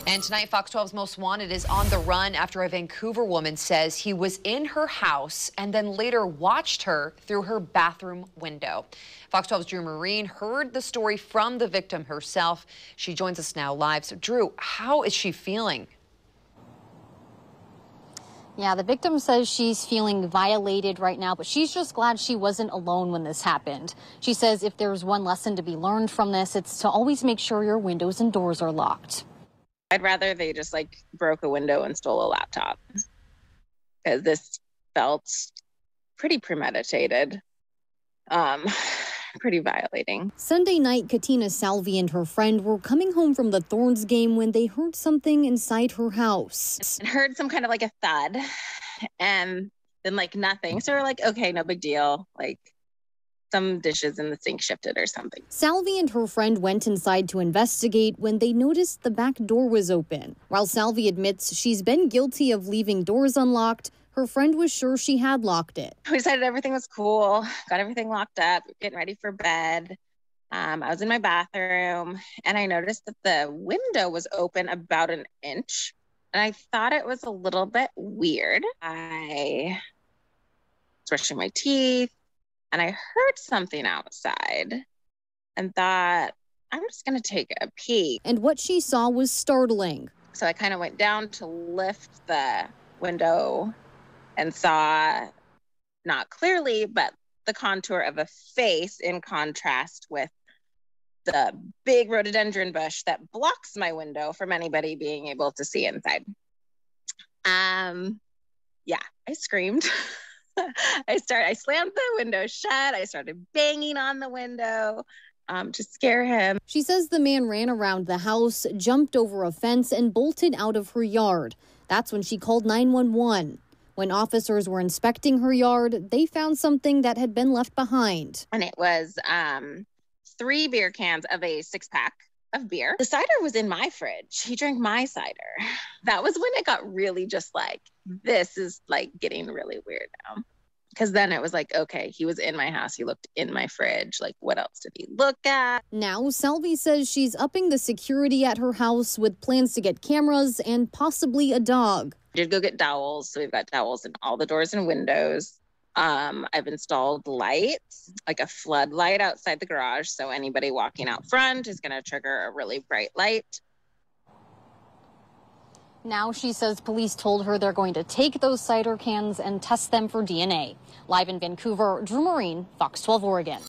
And tonight, Fox 12's Most Wanted is on the run after a Vancouver woman says he was in her house and then later watched her through her bathroom window. Fox 12's Drew Marine heard the story from the victim herself. She joins us now live. So, Drew, how is she feeling? Yeah, the victim says she's feeling violated right now, but she's just glad she wasn't alone when this happened. She says if there's one lesson to be learned from this, it's to always make sure your windows and doors are locked. I'd rather they just broke a window and stole a laptop, because this felt pretty premeditated, pretty violating. Sunday night, Katina Salvi and her friend were coming home from the Thorns game when they heard something inside her house. And heard some kind of a thud and then nothing. So we're like, okay, no big deal. Some dishes in the sink shifted or something. Salvi and her friend went inside to investigate when they noticed the back door was open. While Salvi admits she's been guilty of leaving doors unlocked, her friend was sure she had locked it. We decided everything was cool, got everything locked up, getting ready for bed. I was in my bathroom and I noticed that the window was open about an inch. And I thought it was a little bit weird. I was brushing my teeth. And I heard something outside and thought, I'm just going to take a peek. And what she saw was startling. So I kind of went down to lift the window and saw, not clearly, but the contour of a face in contrast with the big rhododendron bush that blocks my window from anybody being able to see inside. Yeah, I screamed. I slammed the window shut. I started banging on the window to scare him. She says the man ran around the house, jumped over a fence, and bolted out of her yard. That's when she called 911. When officers were inspecting her yard, they found something that had been left behind. And it was 3 beer cans of a 6-pack of beer. The cider was in my fridge. He drank my cider. That was when it got really just this is getting really weird now. Because then it was okay, he was in my house. He looked in my fridge. What else did he look at? Now, Salvi says she's upping the security at her house with plans to get cameras and possibly a dog. I did go get dowels. So we've got dowels in all the doors and windows. I've installed lights, a floodlight outside the garage. So anybody walking out front is going to trigger a really bright light. Now she says police told her they're going to take those cider cans and test them for DNA. Live in Vancouver, Drew Marine, Fox 12 Oregon.